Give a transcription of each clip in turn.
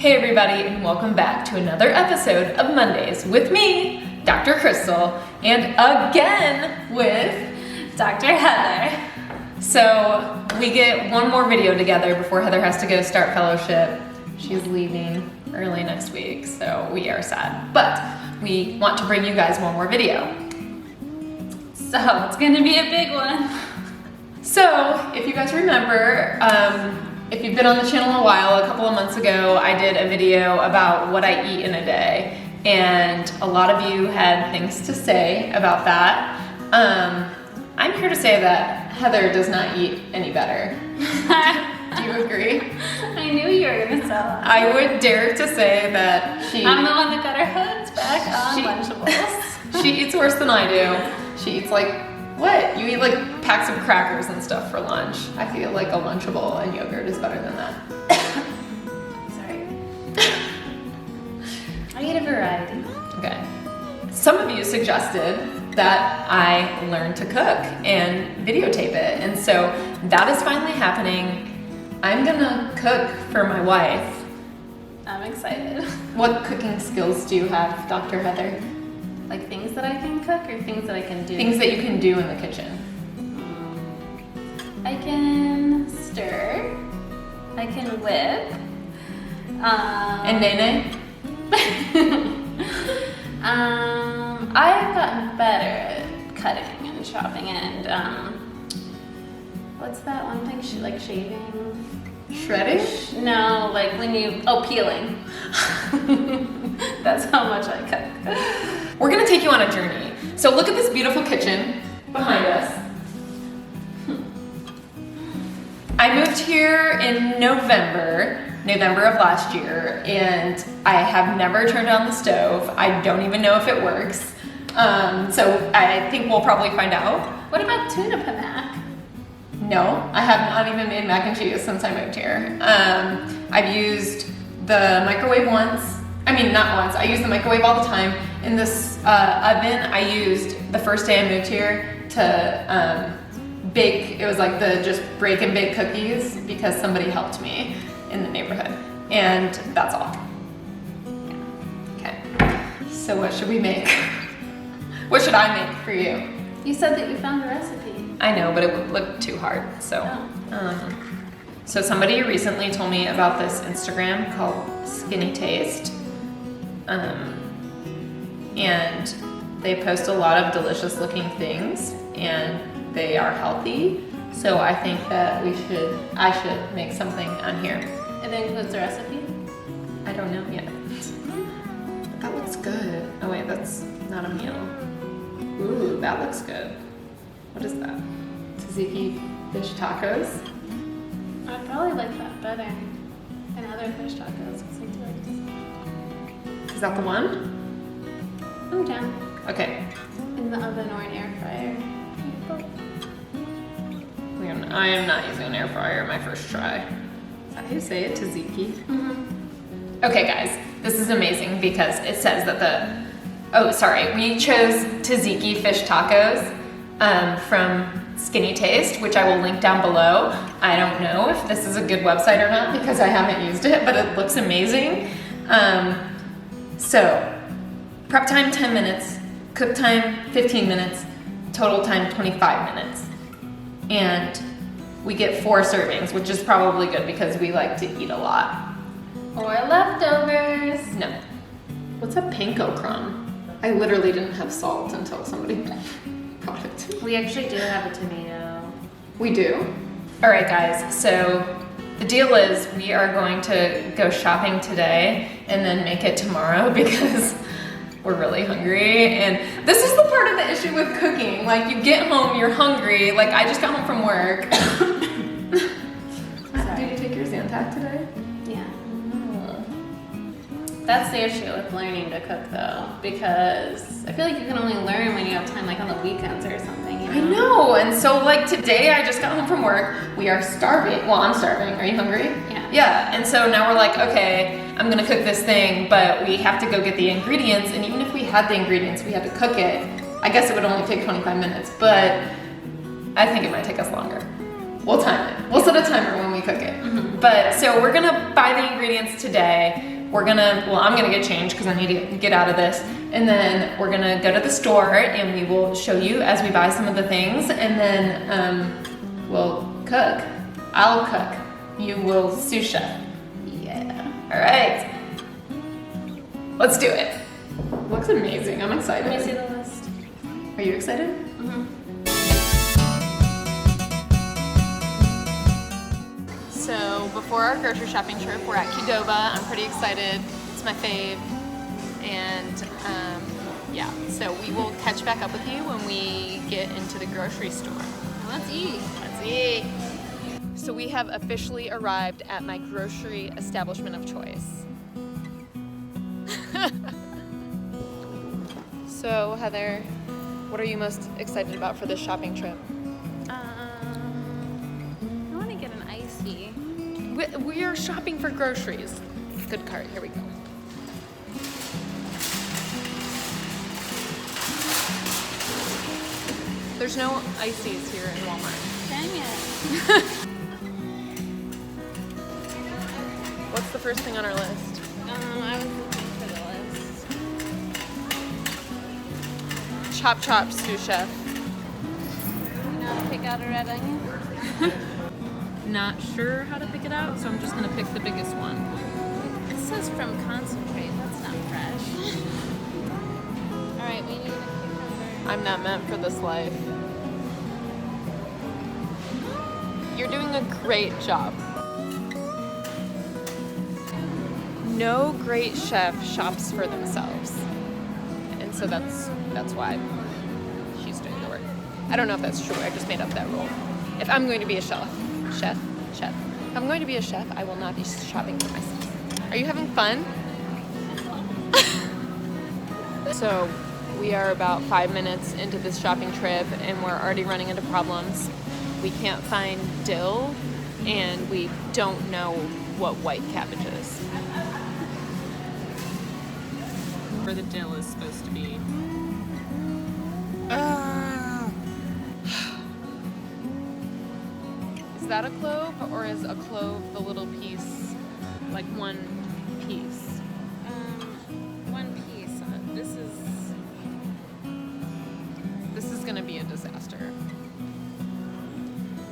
Hey everybody, and welcome back to another episode of Mondays with me, Dr. Crystal, and again with Dr. Heather. So we get one more video together before Heather has to go start fellowship. She's leaving early next week, so we are sad. But we want to bring you guys one more video. So it's gonna be a big one. So if you guys remember, if you've been on the channel a while, a couple of months ago, I did a video about what I eat in a day. And a lot of you had things to say about that. I'm here to say that Heather does not eat any better. Do you agree? I knew you were gonna sell it. I would dare to say that I'm the one that got her hooked back on Lunchables. She eats worse than I do. She eats like, what? You eat like packs of crackers and stuff for lunch. I feel like a Lunchable and yogurt is better than that. Sorry. I eat a variety. Okay. Some of you suggested that I learn to cook and videotape it. And so that is finally happening. I'm gonna cook for my wife. I'm excited. What cooking skills do you have, Dr. Heather? Like things that I can cook or things that I can do? Things that you can do in the kitchen. I can stir. I can whip. And Nene? I've gotten better at cutting and chopping and what's that one thing? Like shaving? Shredding? No, like when you peeling. That's how much I cook. We're gonna take you on a journey. So look at this beautiful kitchen behind us. I moved here in November of last year, and I have never turned on the stove. I don't even know if it works. So I think we'll probably find out. What about tuna panac? No, I have not even made mac and cheese since I moved here. I've used the microwave once. I mean, not once, I use the microwave all the time. In this oven, I used the first day I moved here to bake, it was like the just break and bake cookies because somebody helped me in the neighborhood. And that's all. Okay, so what should we make? What should I make for you? You said that you found a recipe. I know, but it would look too hard, so. So somebody recently told me about this Instagram called Skinny Taste. And they post a lot of delicious looking things and they are healthy. So I think that I should make something on here. It includes the recipe? I don't know yet. That looks good. Oh wait, that's not a meal. Ooh, that looks good. What is that? Tzatziki fish tacos? I'd probably like that better than other fish tacos. Is that the one? I'm down. Okay. In the oven or an air fryer. I am not using an air fryer my first try. Is that how you say it? Tzatziki? Mm-hmm. Okay guys, this is amazing because it says that we chose tzatziki fish tacos from Skinny Taste, which I will link down below. I don't know if this is a good website or not because I haven't used it, but it looks amazing. So, prep time 10 minutes, cook time 15 minutes, total time 25 minutes. And we get 4 servings, which is probably good because we like to eat a lot. Or leftovers. No. What's a panko crumb? I literally didn't have salt until somebody brought it to me. We actually do have a tomato. We do? All right, guys, so the deal is we are going to go shopping today and then make it tomorrow because we're really hungry. And this is the part of the issue with cooking. Like, you get home, you're hungry. Like, I just got home from work. Did you take your Zantac today? Yeah. That's the issue with learning to cook though, because I feel like you can only learn when you have time, like on the weekends or something. You know? I know, and so like today I just got home from work. We are starving. Well, I'm starving. Are you hungry? Yeah. Yeah, and so now we're like, okay, I'm gonna cook this thing, but we have to go get the ingredients, and even if we had the ingredients, we had to cook it. I guess it would only take 25 minutes, but I think it might take us longer. We'll time it. We'll set a timer when we cook it. Mm-hmm. But so we're gonna buy the ingredients today. I'm gonna get changed because I need to get out of this. And then we're gonna go to the store and we will show you as we buy some of the things, and then we'll cook. I'll cook. You will sous chef. Yeah. All right. Let's do it. Looks amazing. I'm excited. Let me see the list. Are you excited? Mm-hmm. So before our grocery shopping trip, we're at Qdoba. I'm pretty excited. It's my fave. And yeah, so we will catch back up with you when we get into the grocery store. Let's eat. Let's eat. So we have officially arrived at my grocery establishment of choice. So Heather, what are you most excited about for this shopping trip? I want to get an icy. We are shopping for groceries. Good cart, here we go. There's no ices here in Walmart. Dang it. What's the first thing on our list? I was looking for the list. Chop Chop Sous Chef. You know how to pick out a red onion? Not sure how to pick it out, so I'm just gonna pick the biggest one. It says from concentrate. That's not fresh. All right, we need a cucumber. I'm not meant for this life. You're doing a great job. No great chef shops for themselves. And so that's why she's doing the work. I don't know if that's true, I just made up that rule. If I'm going to be a chef. If I'm going to be a chef, I will not be shopping for myself. Are you having fun? So we are about 5 minutes into this shopping trip and we're already running into problems. We can't find dill and we don't know what white cabbage is. Where the dill is supposed to be. Is that a clove or is a clove the little piece, like one piece? One piece. This is gonna be a disaster.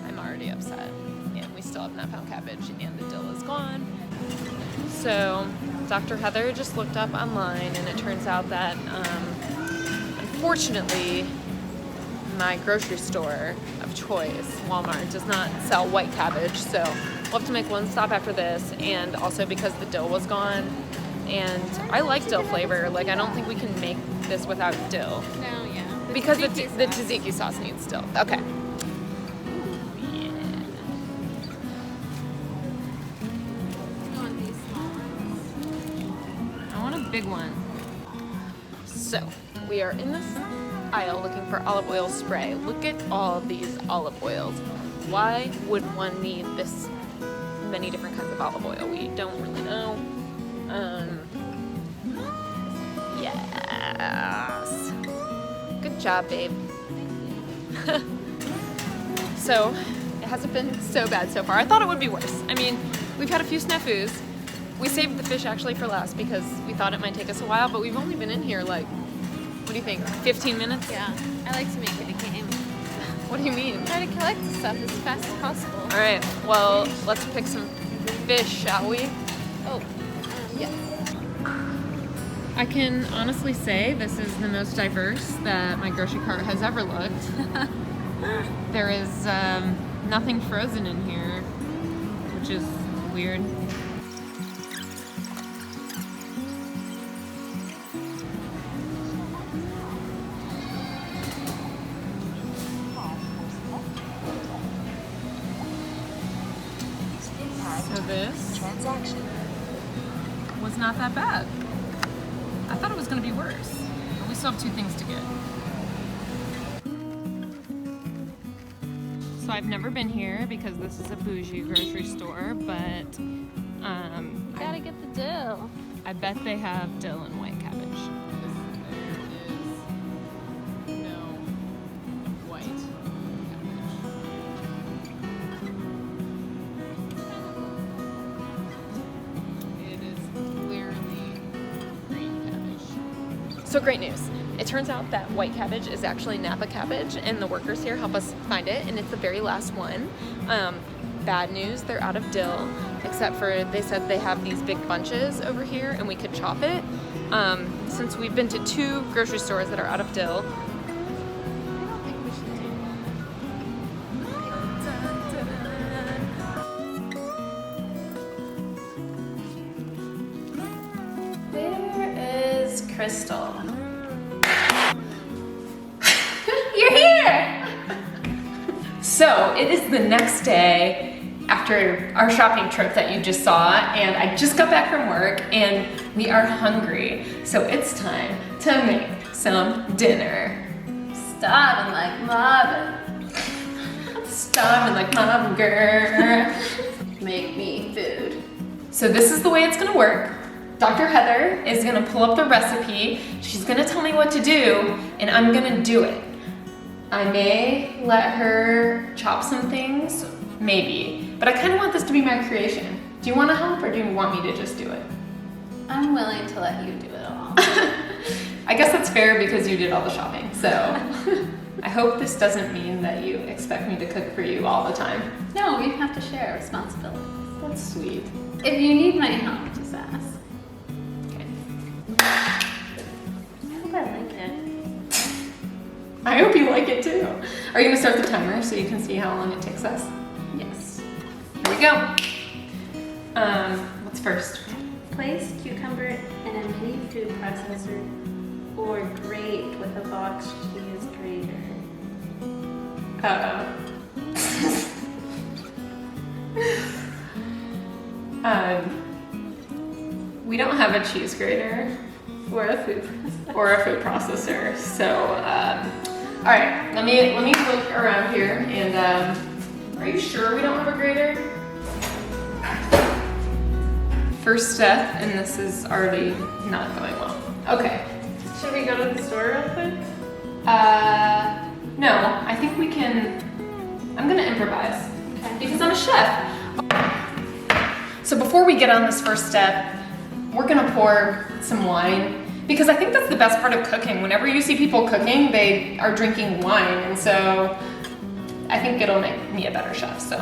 I'm already upset. And we still have not found cabbage and the dill is gone. So Dr. Heather just looked up online and it turns out that unfortunately my grocery store of choice, Walmart, does not sell white cabbage. So we'll have to make one stop after this, and also because the dill was gone. And I like dill flavor. Like, I don't think we can make this without dill. No, yeah. Because the tzatziki sauce needs dill. Okay. Yeah. I want these small ones. I want a big one. So, we are in this aisle looking for olive oil spray. Look at all of these olive oils. Why would one need this many different kinds of olive oil? We don't really know. Yes. Good job, babe. So, it hasn't been so bad so far. I thought it would be worse. I mean, we've had a few snafus. We saved the fish actually for last because we thought it might take us a while, but we've only been in here like, what do you think, 15 minutes? Yeah, I like to make it a game. What do you mean? Try to collect the stuff as fast as possible. All right, well, let's pick some fish, shall we? Oh, yes. I can honestly say this is the most diverse that my grocery cart has ever looked. There is nothing frozen in here, which is weird. So this transaction was not that bad. I thought it was going to be worse, but we still have 2 things to get. So I've never been here because this is a bougie grocery store, but Gotta get the dill. I bet they have dill and white cabbage. There is no white cabbage. It is clearly So great news. It turns out that white cabbage is actually Napa cabbage, and the workers here help us find it, and it's the very last one. Bad news, they're out of dill, except for they said they have these big bunches over here and we could chop it. Since we've been to 2 grocery stores that are out of dill, I don't think we should do. Where is Crystal? You're here! So it is the next day after our shopping trip that you just saw, and I just got back from work and we are hungry. So it's time to make some dinner. Starving like Marvin. Starving like mom, girl. Make me food. So this is the way it's gonna work. Dr. Heather is gonna pull up the recipe. She's gonna tell me what to do, and I'm gonna do it. I may let her chop some things, maybe, but I kind of want this to be my creation. Do you want to help, or do you want me to just do it? I'm willing to let you do it all. I guess that's fair because you did all the shopping, so I hope this doesn't mean that you expect me to cook for you all the time. No, we have to share responsibilities. That's sweet. If you need my help, just ask. Okay. I hope I like it. I hope you like it too. Are you gonna start the timer so you can see how long it takes us? Yes. Here we go. What's first? Place cucumber in a mini food processor or grate with a box cheese grater. We don't have a cheese grater Or a food processor. or a food processor, so all right. Let me look around here, and are you sure we don't have a grater? First step, and this is already not going well. Okay. Should we go to the store real quick? No, I think we can. I'm gonna improvise Okay. because I'm a chef. So before we get on this first step, we're gonna pour some wine because I think that's the best part of cooking. Whenever you see people cooking, they are drinking wine, and so I think it'll make me a better chef. So,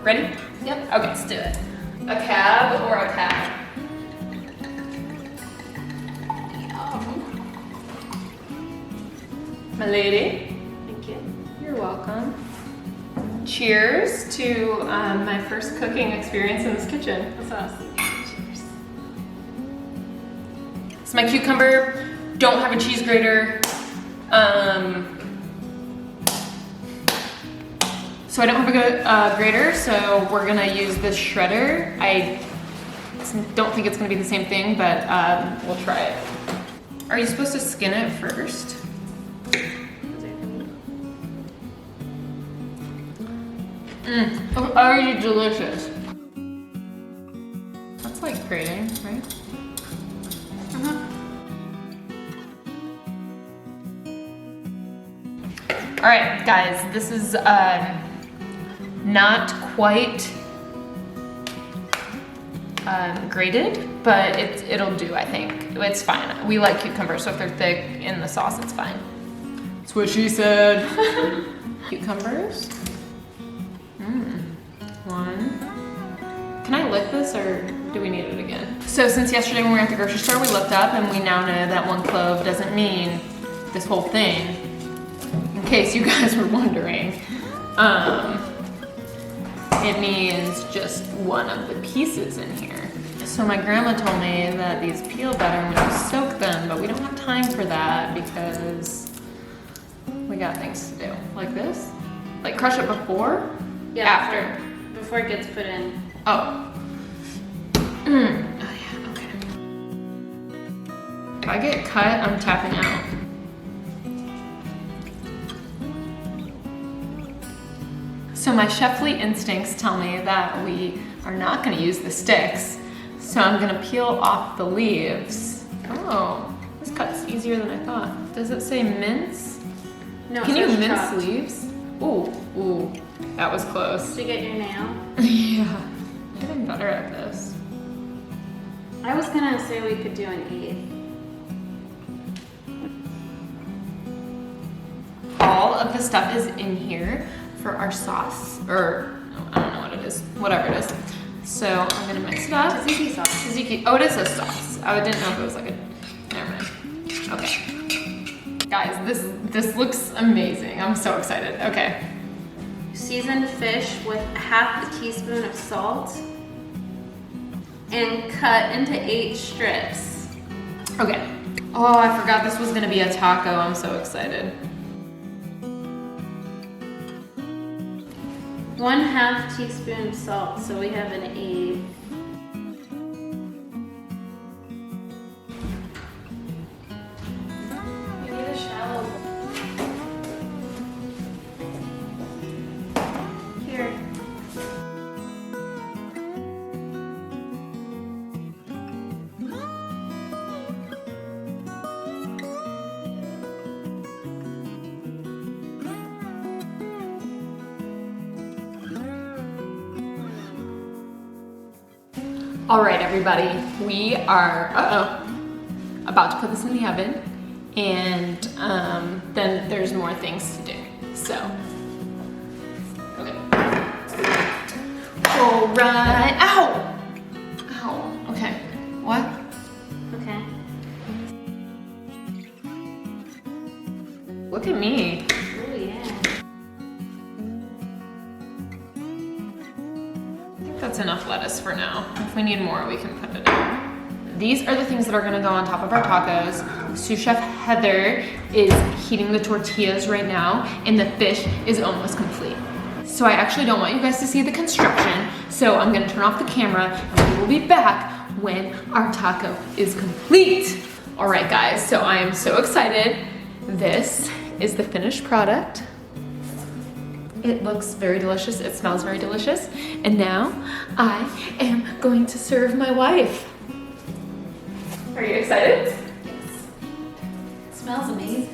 ready? Yep. Okay. Let's do it. A cab or a tab? My lady. Thank you. You're welcome. Cheers to my first cooking experience in this kitchen. That's what I was thinking. Cheers. It's my cucumber. Don't have a cheese grater. So I don't have a good grater, so we're gonna use this shredder. I don't think it's gonna be the same thing, but we'll try it. Are you supposed to skin it first? Already delicious. That's like grating, right? All right, guys, this is not quite grated, but it'll do, I think. It's fine. We like cucumbers, so if they're thick in the sauce, it's fine. That's what she said. Cucumbers. One. Can I lick this, or do we need it again? So since yesterday when we were at the grocery store, we looked up and we now know that 1 clove doesn't mean this whole thing. In case you guys were wondering, it means just one of the pieces in here. So my grandma told me that these peel better when you soak them, but we don't have time for that because we got things to do. Like this? Like crush it before? Yeah. After? Before it gets put in. Oh. Oh yeah, okay. If I get cut, I'm tapping out. So my chefly instincts tell me that we are not gonna use the sticks. So I'm gonna peel off the leaves. Oh, this cut's easier than I thought. Does it say mince? No, Can you it's mince chopped. leaves? Ooh, that was close. Did you get your nail? Yeah, I'm getting better at this. I was gonna say we could do an 8. the stuff is in here for our sauce, or I don't know what it is, whatever it is. So I'm gonna mix it up. Tzatziki sauce. Tzatziki, oh, it is a sauce. I didn't know if it was like a, never mind. Okay. Guys, this looks amazing. I'm so excited. Okay. Seasoned fish with half a teaspoon of salt and cut into 8 strips. Okay. Oh, I forgot this was gonna be a taco. I'm so excited. 1/2 teaspoon of salt, so we have an 8. We need a shallow bowl. Here. All right, everybody, we are about to put this in the oven, and then there's more things to do. So, okay. All right. Ow! Ow. Okay. What? Okay. Look at me. Oh yeah. That's enough lettuce for now. If we need more, we can put it in. These are the things that are gonna go on top of our tacos. Sous Chef Heather is heating the tortillas right now, and the fish is almost complete. So I actually don't want you guys to see the construction, so I'm gonna turn off the camera, and we will be back when our taco is complete. All right, guys, so I am so excited. This is the finished product. It looks very delicious, it smells very delicious, and now I am going to serve my wife. Are you excited? Yes. It smells amazing.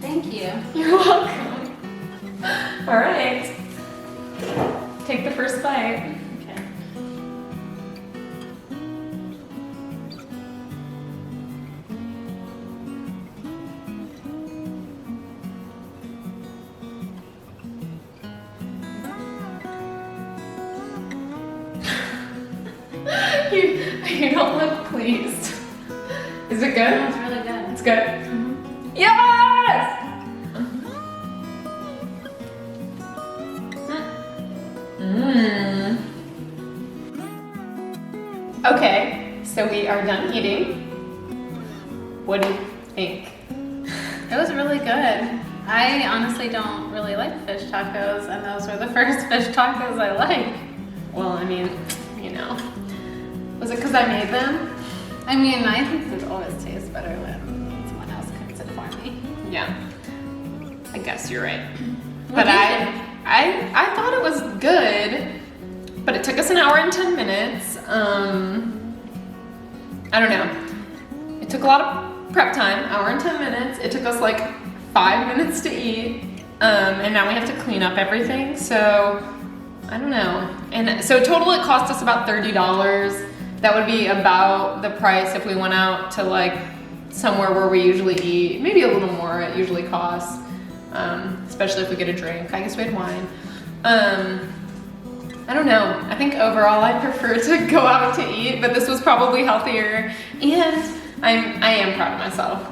Thank you. You're welcome. All right. Take the first bite. Okay. You don't look pleased. Is it good? Smells really good. It's good. Yes! Mmm. Okay, so we are done eating. What do you think? It was really good. I honestly don't really like fish tacos, and those were the first fish tacos I like. Well, I mean, you know. Was it because I made them? I mean, I think food always tastes better when someone else cooks it for me. Yeah. I guess you're right. What But do you think? I thought it was good, but it took us an hour and 10 minutes. I don't know. It took a lot of prep time, hour and 10 minutes. It took us like 5 minutes to eat. And now we have to clean up everything. So I don't know. And so total it cost us about $30. That would be about the price if we went out to like somewhere where we usually eat. Maybe a little more it usually costs. Especially if we get a drink. I guess we had wine. I don't know. I think overall I prefer to go out to eat, but this was probably healthier. And I am proud of myself.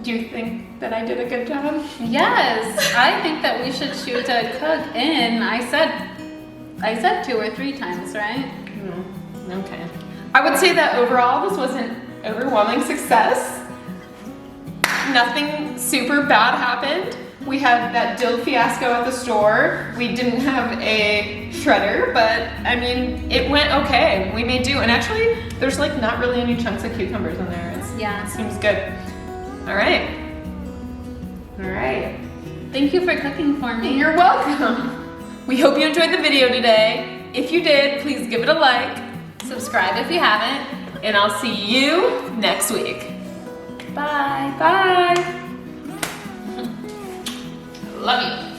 Do you think that I did a good job? Yes, I think that we should shoot a cook in. I said 2 or 3 times, right? Okay. I would say that overall this was an overwhelming success. Nothing super bad happened. We had that dill fiasco at the store. We didn't have a shredder, but I mean, it went okay. We made do, and actually, there's like not really any chunks of cucumbers in there. Yeah. It seems good. All right. All right. Thank you for cooking for me. You're welcome. We hope you enjoyed the video today. If you did, please give it a like. Subscribe if you haven't. And I'll see you next week. Bye. Bye. Love you.